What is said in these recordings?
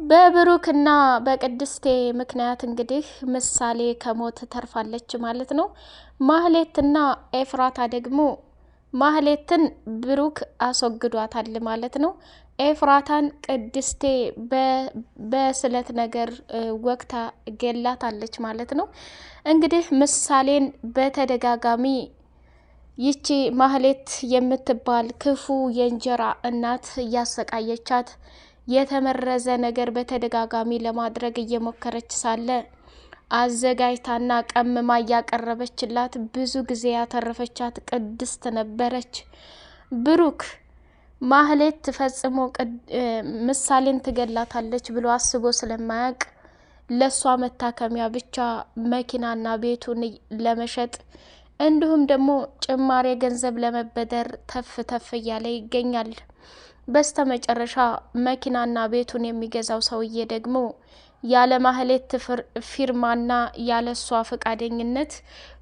በብሩክና በቅድስቴ ምክንያት እንግዲህ ምሳሌ ከሞት ተርፋለች ማለት ነው። ማህሌትና ኤፍራታ ደግሞ ማህሌትን ብሩክ አስወግዷታል ማለት ነው። ኤፍራታን ቅድስቴ በስለት ነገር ወቅታ ገላታለች ማለት ነው። እንግዲህ ምሳሌን በተደጋጋሚ ይቺ ማህሌት የምትባል ክፉ የእንጀራ እናት እያሰቃየቻት የተመረዘ ነገር በተደጋጋሚ ለማድረግ እየሞከረች ሳለ አዘጋጅታና ቀምማ እያቀረበችላት ብዙ ጊዜ ያተረፈቻት ቅድስት ነበረች። ብሩክ ማህሌት ፈጽሞ ምሳሌን ትገላታለች ብሎ አስቦ ስለማያውቅ ለሷ መታከሚያ ብቻ መኪናና ቤቱን ለመሸጥ እንዲሁም ደግሞ ጭማሪ ገንዘብ ለመበደር ተፍ ተፍ እያለ ይገኛል። በስተመጨረሻ መኪናና ቤቱን የሚገዛው ሰውዬ ደግሞ ያለ ማህሌት ፊርማና ያለ እሷ ፈቃደኝነት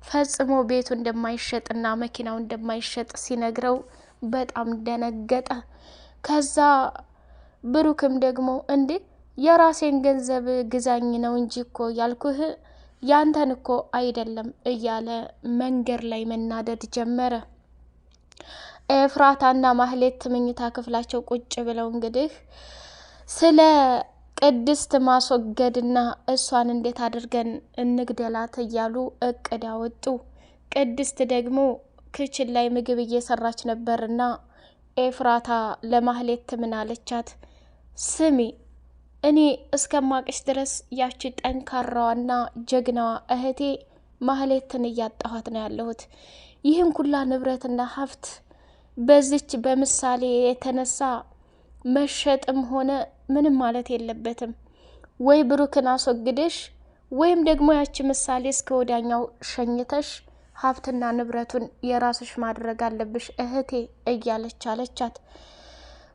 ፈጽሞ ቤቱ እንደማይሸጥና መኪናው እንደማይሸጥ ሲነግረው በጣም ደነገጠ። ከዛ ብሩክም ደግሞ እንዴ የራሴን ገንዘብ ግዛኝ ነው እንጂ እኮ ያልኩህ ያንተን እኮ አይደለም እያለ መንገድ ላይ መናደድ ጀመረ። ኤፍራታና ማህሌት መኝታ ክፍላቸው ቁጭ ብለው እንግዲህ ስለ ቅድስት ማስወገድና እሷን እንዴት አድርገን እንግደላት እያሉ እቅድ አወጡ። ቅድስት ደግሞ ክችን ላይ ምግብ እየሰራች ነበርና ኤፍራታ ለማህሌት ምን አለቻት? ስሚ እኔ እስከማቅሽ ድረስ ያቺ ጠንካራዋና ጀግናዋ እህቴ ማህሌትን እያጣኋት ነው ያለሁት። ይህን ኩላ ንብረትና ሀብት በዚች በምሳሌ የተነሳ መሸጥም ሆነ ምንም ማለት የለበትም። ወይ ብሩክን አስወግደሽ ወይም ደግሞ ያቺ ምሳሌ እስከ ወዲያኛው ሸኝተሽ ሀብትና ንብረቱን የራስሽ ማድረግ አለብሽ እህቴ እያለች አለቻት።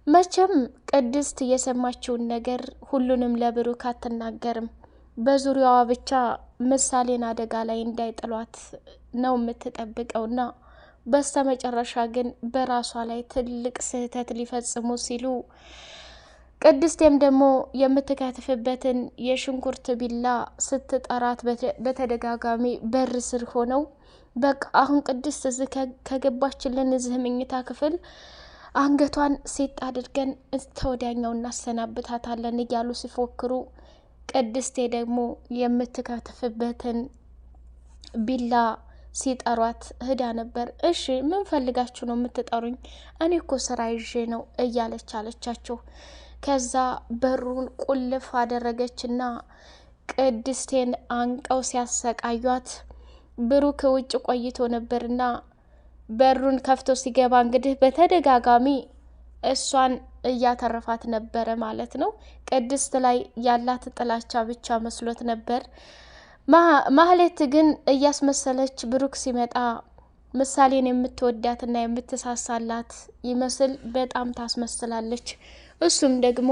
መቼም ቅድስት የሰማችውን ነገር ሁሉንም ለብሩክ አትናገርም። በዙሪያዋ ብቻ ምሳሌን አደጋ ላይ እንዳይጥሏት ነው የምትጠብቀውና በስተመጨረሻ ግን በራሷ ላይ ትልቅ ስህተት ሊፈጽሙ ሲሉ ቅድስቴም ደግሞ የምትከትፍበትን የሽንኩርት ቢላ ስትጠራት በተደጋጋሚ በር ስር ሆነው በቃ አሁን ቅድስት እዚህ ከገባችልን እዚህ መኝታ ክፍል አንገቷን ሴት አድርገን ተወዳኛው እናሰናብታታለን እያሉ ሲፎክሩ ቅድስቴ ደግሞ የምትከትፍበትን ቢላ ሲጠሯት ህዳ ነበር። እሺ ምን ፈልጋችሁ ነው የምትጠሩኝ? እኔ እኮ ስራ ይዤ ነው እያለች አለቻቸው። ከዛ በሩን ቁልፍ አደረገችና ቅድስቴን አንቀው ሲያሰቃዩት ብሩክ ውጭ ቆይቶ ነበርና በሩን ከፍቶ ሲገባ እንግዲህ በተደጋጋሚ እሷን እያተረፋት ነበረ ማለት ነው። ቅድስት ላይ ያላት ጥላቻ ብቻ መስሎት ነበር። ማህሌት ግን እያስመሰለች ብሩክ ሲመጣ ምሳሌን የምትወዳትና የምትሳሳላት ይመስል በጣም ታስመስላለች። እሱም ደግሞ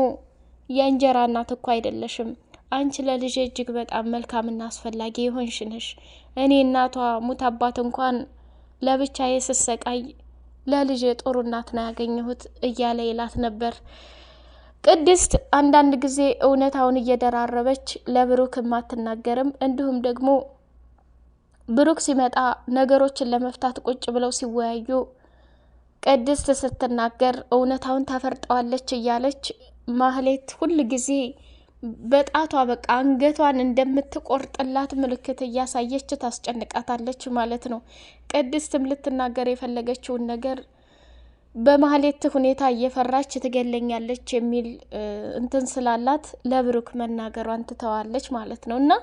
የእንጀራ እናት እኮ አይደለሽም፣ አንቺ ለልጄ እጅግ በጣም መልካምና አስፈላጊ የሆንሽ ነሽ። እኔ እናቷ ሙት አባት እንኳን ለብቻዬ ስሰቃይ ለልጄ ጥሩ እናት ነው ያገኘሁት እያለ ይላት ነበር። ቅድስት አንዳንድ ጊዜ እውነታውን እየደራረበች ለብሩክም አትናገርም። እንዲሁም ደግሞ ብሩክ ሲመጣ ነገሮችን ለመፍታት ቁጭ ብለው ሲወያዩ ቅድስት ስትናገር እውነታውን ታፈርጠዋለች እያለች ማህሌት ሁል ጊዜ በጣቷ በቃ አንገቷን እንደምትቆርጥላት ምልክት እያሳየች ታስጨንቃታለች ማለት ነው። ቅድስትም ልትናገር የፈለገችውን ነገር በማህሌት ሁኔታ እየፈራች ትገለኛለች የሚል እንትን ስላላት ለብሩክ መናገሯን ትተዋለች ማለት ነው። እና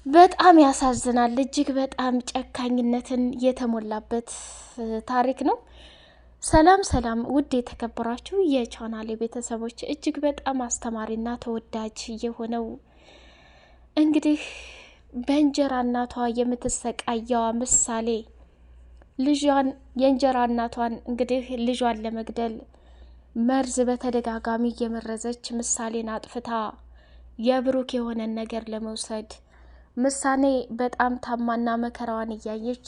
በጣም ያሳዝናል። እጅግ በጣም ጨካኝነትን የተሞላበት ታሪክ ነው። ሰላም ሰላም! ውድ የተከበራችሁ የቻናሌ ቤተሰቦች እጅግ በጣም አስተማሪና ተወዳጅ የሆነው እንግዲህ በእንጀራ እናቷ የምትሰቃየዋ ምሳሌ ልጇን የእንጀራ እናቷን እንግዲህ ልጇን ለመግደል መርዝ በተደጋጋሚ እየመረዘች ምሳሌን አጥፍታ የብሩክ የሆነን ነገር ለመውሰድ ምሳሌ በጣም ታማና መከራዋን እያየች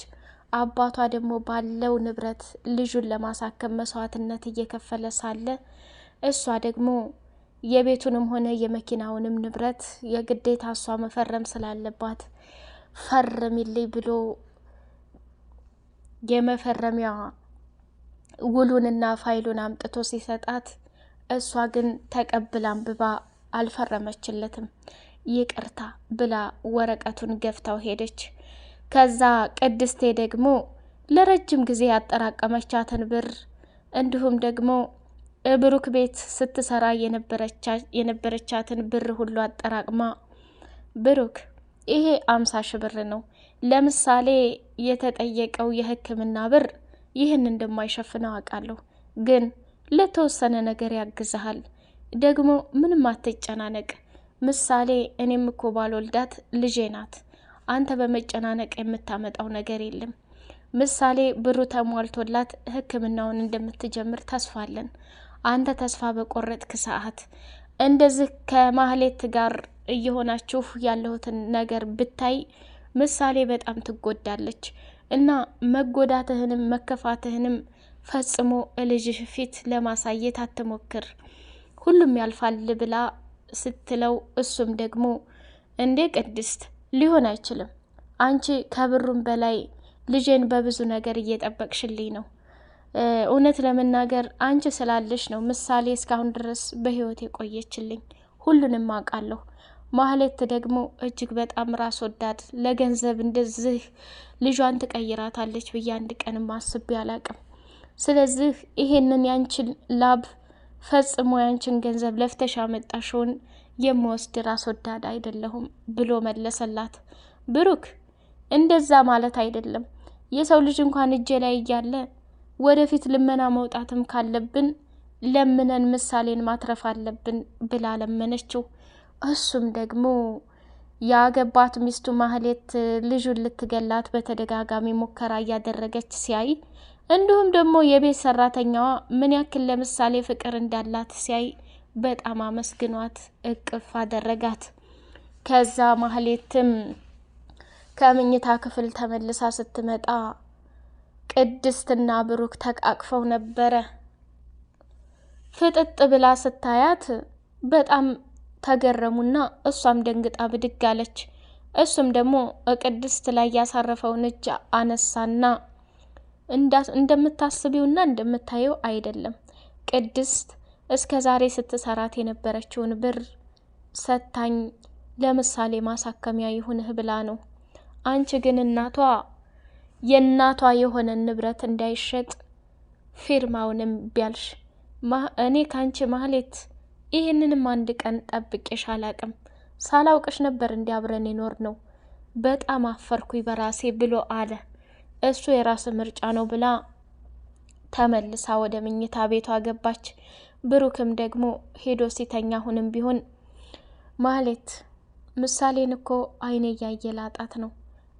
አባቷ ደግሞ ባለው ንብረት ልጁን ለማሳከም መስዋዕትነት እየከፈለ ሳለ እሷ ደግሞ የቤቱንም ሆነ የመኪናውንም ንብረት የግዴታ እሷ መፈረም ስላለባት ፈርሚልኝ ብሎ የመፈረሚያ ውሉንና ፋይሉን አምጥቶ ሲሰጣት እሷ ግን ተቀብላ አንብባ አልፈረመችለትም። ይቅርታ ብላ ወረቀቱን ገፍታው ሄደች። ከዛ ቅድስቴ ደግሞ ለረጅም ጊዜ ያጠራቀመቻትን ብር እንዲሁም ደግሞ ብሩክ ቤት ስትሰራ የነበረቻትን ብር ሁሉ አጠራቅማ ብሩክ ይሄ 50 ሺህ ብር ነው፣ ለምሳሌ የተጠየቀው የሕክምና ብር ይህን እንደማይሸፍነው አውቃለሁ፣ ግን ለተወሰነ ነገር ያግዝሃል። ደግሞ ምንም አትጨናነቅ ምሳሌ፣ እኔም እኮ ባልወልዳት ልጄ ናት። አንተ በመጨናነቅ የምታመጣው ነገር የለም። ምሳሌ ብሩ ተሟልቶላት ሕክምናውን እንደምትጀምር ተስፋለን። አንተ ተስፋ በቆረጥክ ሰዓት እንደዚህ ከማህሌት ጋር እየሆናችሁ ያለሁትን ነገር ብታይ ምሳሌ በጣም ትጎዳለች እና መጎዳትህንም መከፋትህንም ፈጽሞ ልጅህ ፊት ለማሳየት አትሞክር፣ ሁሉም ያልፋል ብላ ስትለው እሱም ደግሞ እንዴ ቅድስት ሊሆን አይችልም፣ አንቺ ከብሩም በላይ ልጄን በብዙ ነገር እየጠበቅሽልኝ ነው። እውነት ለመናገር አንቺ ስላለሽ ነው ምሳሌ እስካሁን ድረስ በህይወት የቆየችልኝ፣ ሁሉንም አውቃለሁ። ማህሌት ደግሞ እጅግ በጣም ራስ ወዳድ፣ ለገንዘብ እንደዚህ ልጇን ትቀይራታለች ብዬ አንድ ቀንም አስቤ አላቅም። ስለዚህ ይሄንን ያንቺን ላብ ፈጽሞ ያንቺን ገንዘብ ለፍተሽ አመጣሽውን የምወስድ ራስ ወዳድ አይደለሁም ብሎ መለሰላት። ብሩክ እንደዛ ማለት አይደለም፣ የሰው ልጅ እንኳን እጄ ላይ እያለ ወደፊት ልመና መውጣትም ካለብን ለምነን ምሳሌን ማትረፍ አለብን ብላ ለመነችው። እሱም ደግሞ ያገባት ሚስቱ ማህሌት ልጁን ልትገላት በተደጋጋሚ ሙከራ እያደረገች ሲያይ እንዲሁም ደግሞ የቤት ሰራተኛዋ ምን ያክል ለምሳሌ ፍቅር እንዳላት ሲያይ በጣም አመስግኗት እቅፍ አደረጋት። ከዛ ማህሌትም ከምኝታ ክፍል ተመልሳ ስትመጣ ቅድስትና ብሩክ ተቃቅፈው ነበረ። ፍጥጥ ብላ ስታያት በጣም ተገረሙና እሷም ደንግጣ ብድግ አለች። እሱም ደግሞ ቅድስት ላይ ያሳረፈውን እጅ አነሳና እንደምታስቢውና እንደምታየው አይደለም፣ ቅድስት እስከ ዛሬ ስትሰራት የነበረችውን ብር ሰታኝ ለምሳሌ ማሳከሚያ ይሁንህ ብላ ነው። አንቺ ግን የእናቷ የሆነ ንብረት እንዳይሸጥ ፊርማውንም ቢያልሽ እኔ ካንቺ ማህሌት ይህንንም አንድ ቀን ጠብቄሽ አላቅም፣ ሳላውቅሽ ነበር እንዲያብረን ይኖር ነው። በጣም አፈርኩኝ በራሴ ብሎ አለ። እሱ የራስ ምርጫ ነው ብላ ተመልሳ ወደ መኝታ ቤቷ ገባች። ብሩክም ደግሞ ሄዶ ሲተኛ አሁንም ቢሆን ማህሌት ምሳሌን እኮ አይኔ እያየ ላጣት ነው፣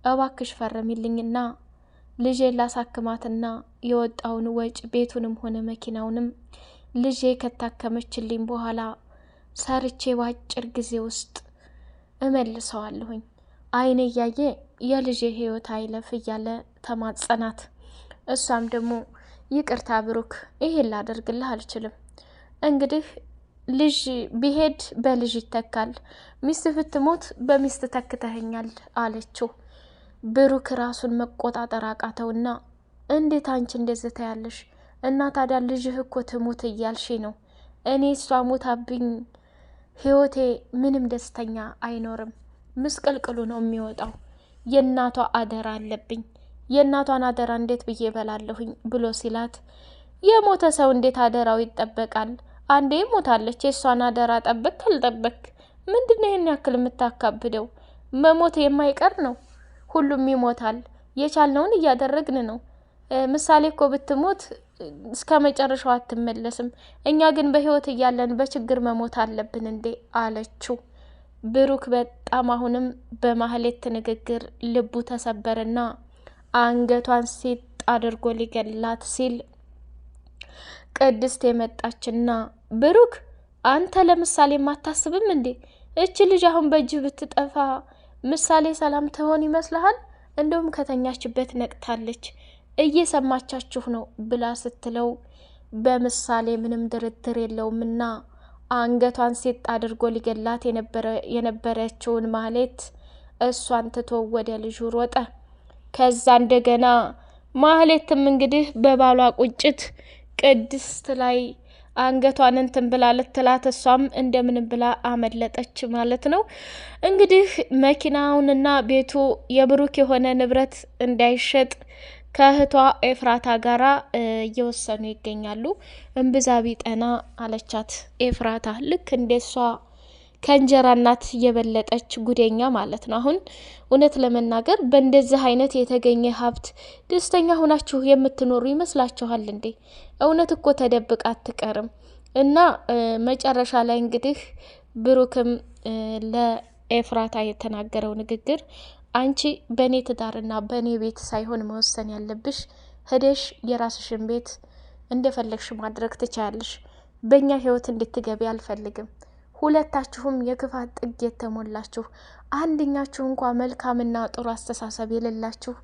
እባክሽ ፈርሚልኝና ልጄ ላሳክማትና የወጣውን ወጭ ቤቱንም ሆነ መኪናውንም ልጄ ከታከመችልኝ በኋላ ሰርቼ በአጭር ጊዜ ውስጥ እመልሰዋለሁኝ፣ አይኔ እያየ የልጄ ህይወት አይለፍ እያለ ተማጸናት። እሷም ደግሞ ይቅርታ ብሩክ፣ ይሄን ላደርግልህ አልችልም። እንግዲህ ልጅ ቢሄድ በልጅ ይተካል፣ ሚስት ብትሞት በሚስት ተክተኸኛል አለችው። ብሩክ ራሱን መቆጣጠር አቃተውና እንዴት አንቺ እንደዚህ ታያለሽ? እና ታዲያ ልጅህ እኮ ትሙት እያልሽ ነው? እኔ እሷ ሞታብኝ ህይወቴ ምንም ደስተኛ አይኖርም፣ ምስቅልቅሉ ነው የሚወጣው። የእናቷ አደራ አለብኝ፣ የእናቷን አደራ እንዴት ብዬ በላለሁኝ ብሎ ሲላት፣ የሞተ ሰው እንዴት አደራው ይጠበቃል? አንዴ ሞታለች፣ የእሷን አደራ ጠበቅ ካልጠበቅ ምንድነው ይህን ያክል የምታካብደው? መሞት የማይቀር ነው፣ ሁሉም ይሞታል። የቻልነውን እያደረግን ነው። ምሳሌ እኮ ብትሞት እስከ መጨረሻው አትመለስም። እኛ ግን በህይወት እያለን በችግር መሞት አለብን እንዴ አለችው። ብሩክ በጣም አሁንም በማህሌት ንግግር ልቡ ተሰበረና አንገቷን ሲጥ አድርጎ ሊገላት ሲል ቅድስት የመጣችና ብሩክ አንተ ለምሳሌ ማታስብም እንዴ? እች ልጅ አሁን በእጅ ብትጠፋ ምሳሌ ሰላም ትሆን ይመስልሃል? እንደውም ከተኛችበት ነቅታለች፣ እየሰማቻችሁ ነው ብላ ስትለው በምሳሌ ምንም ድርድር የለውምና አንገቷን ሴት አድርጎ ሊገላት የነበረችውን ማህሌት እሷን ትቶ ወደ ልጁ ሮጠ። ከዛ እንደገና ማህሌትም እንግዲህ በባሏ ቁጭት ቅድስት ላይ አንገቷን እንትን ብላ ልትላት እሷም እንደምንም ብላ አመለጠች ማለት ነው። እንግዲህ መኪናውንና ቤቱ የብሩክ የሆነ ንብረት እንዳይሸጥ ከእህቷ ኤፍራታ ጋራ እየወሰኑ ይገኛሉ። እምብዛ ቢጠና አለቻት ኤፍራታ። ልክ እንደሷ ከእንጀራ እናት የበለጠች ጉደኛ ማለት ነው። አሁን እውነት ለመናገር በእንደዚህ አይነት የተገኘ ሀብት ደስተኛ ሆናችሁ የምትኖሩ ይመስላችኋል እንዴ? እውነት እኮ ተደብቃ አትቀርም። እና መጨረሻ ላይ እንግዲህ ብሩክም ለኤፍራታ የተናገረው ንግግር አንቺ በእኔ ትዳርና በእኔ ቤት ሳይሆን መወሰን ያለብሽ፣ ሄደሽ የራስሽን ቤት እንደፈለግሽ ማድረግ ትችያለሽ። በእኛ ህይወት እንድትገቢ አልፈልግም። ሁለታችሁም የክፋት ጥግ የተሞላችሁ፣ አንድኛችሁ እንኳ መልካምና ጥሩ አስተሳሰብ የሌላችሁ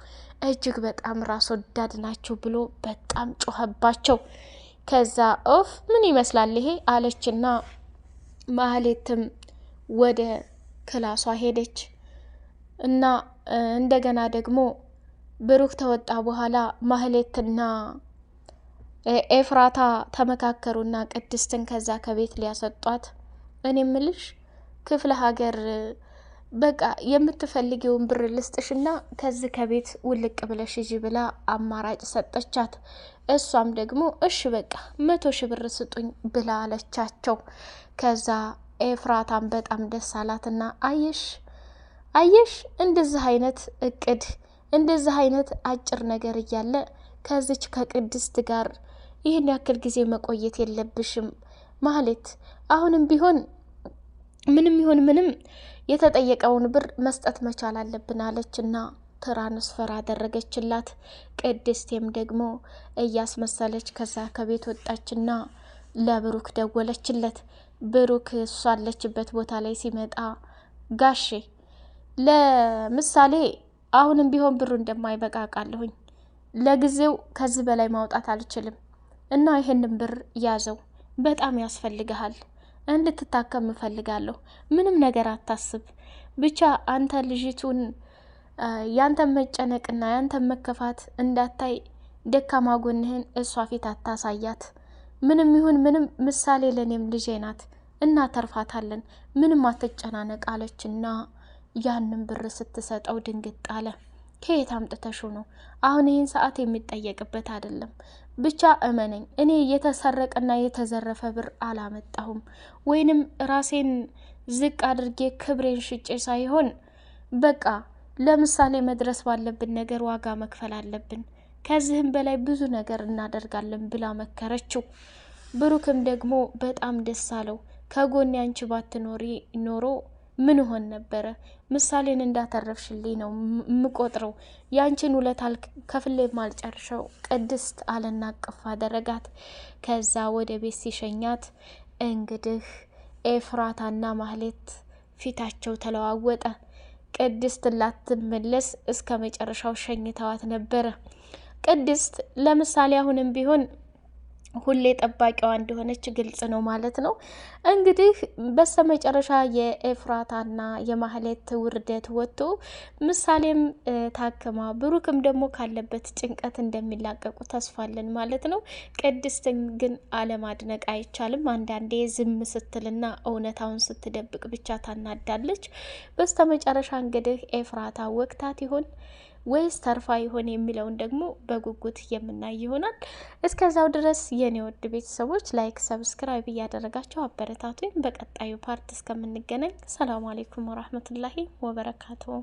እጅግ በጣም ራስ ወዳድ ናችሁ ብሎ በጣም ጮኸባቸው። ከዛ ኦፍ ምን ይመስላል ይሄ አለችና ማህሌትም ወደ ክላሷ ሄደች። እና እንደገና ደግሞ ብሩክ ተወጣ በኋላ ማህሌትና ኤፍራታ ተመካከሩና ቅድስትን ከዛ ከቤት ሊያሰጧት፣ እኔ ምልሽ ክፍለ ሀገር በቃ የምትፈልጊውን ብር ልስጥሽና ከዚህ ከቤት ውልቅ ብለሽ ሂጂ ብላ አማራጭ ሰጠቻት። እሷም ደግሞ እሺ በቃ 100,000 ብር ስጡኝ ብላ አለቻቸው። ከዛ ኤፍራታም በጣም ደስ አላትና አየሽ እንደዚህ አይነት እቅድ እንደዚህ አይነት አጭር ነገር እያለ ከዚች ከቅድስት ጋር ይህን ያክል ጊዜ መቆየት የለብሽም ማለት፣ አሁንም ቢሆን ምንም ይሁን ምንም የተጠየቀውን ብር መስጠት መቻል አለብን አለችና ትራንስፈር አደረገችላት። ቅድስቴም ደግሞ እያስመሰለች ከዛ ከቤት ወጣችና ለብሩክ ደወለችለት። ብሩክ እሷ አለችበት ቦታ ላይ ሲመጣ ጋሼ ለምሳሌ አሁንም ቢሆን ብሩ እንደማይበቃ አውቃለሁኝ፣ ለጊዜው ከዚህ በላይ ማውጣት አልችልም እና ይሄንን ብር ያዘው፣ በጣም ያስፈልግሃል፣ እንድትታከም እፈልጋለሁ፣ ምንም ነገር አታስብ፣ ብቻ አንተ ልጅቱን ያንተን መጨነቅና ያንተን መከፋት እንዳታይ ደካማ ጎንህን እሷ ፊት አታሳያት፣ ምንም ይሁን ምንም ምሳሌ ለኔም ልጄ ናት፣ እናተርፋታለን፣ ምንም አትጨናነቅ አለችና ያንን ብር ስትሰጠው ድንግጥ አለ። ከየት አምጥተሽው ነው? አሁን ይህን ሰዓት የሚጠየቅበት አይደለም፣ ብቻ እመነኝ፣ እኔ የተሰረቀና የተዘረፈ ብር አላመጣሁም፣ ወይንም ራሴን ዝቅ አድርጌ ክብሬን ሽጬ ሳይሆን በቃ ለምሳሌ መድረስ ባለብን ነገር ዋጋ መክፈል አለብን፣ ከዚህም በላይ ብዙ ነገር እናደርጋለን ብላ መከረችው። ብሩክም ደግሞ በጣም ደስ አለው። ከጎኔ አንቺ ባትኖሪ ኖሮ ምን ሆን ነበረ? ምሳሌን እንዳተረፍሽልኝ ነው ምቆጥረው፣ ያንቺን ውለታ ከፍሌ ማልጨርሸው ቅድስት አለና አቅፍ አደረጋት። ከዛ ወደ ቤት ሲሸኛት እንግዲህ ኤፍራታና ማህሌት ፊታቸው ተለዋወጠ። ቅድስት ላትመለስ እስከ መጨረሻው ሸኝተዋት ነበረ። ቅድስት ለምሳሌ አሁንም ቢሆን ሁሌ ጠባቂዋ እንደሆነች ግልጽ ነው ማለት ነው። እንግዲህ በስተመጨረሻ የኤፍራታና የማህሌት ውርደት ወጥቶ ምሳሌም ታክማ ብሩክም ደግሞ ካለበት ጭንቀት እንደሚላቀቁ ተስፋለን ማለት ነው። ቅድስትን ግን አለማድነቅ አይቻልም። አንዳንዴ ዝም ስትልና እውነታውን ስትደብቅ ብቻ ታናዳለች። በስተመጨረሻ እንግዲህ ኤፍራታ ወቅታት ይሆን ወይስ ተርፋ ይሆን የሚለውን ደግሞ በጉጉት የምናይ ይሆናል። እስከዛው ድረስ የኔ ውድ ቤተሰቦች ላይክ፣ ሰብስክራይብ እያደረጋችሁ አበረታቱኝ። በቀጣዩ ፓርት እስከምንገናኝ ሰላም አለይኩም ወራህመቱላሂ ወበረካቱሁ።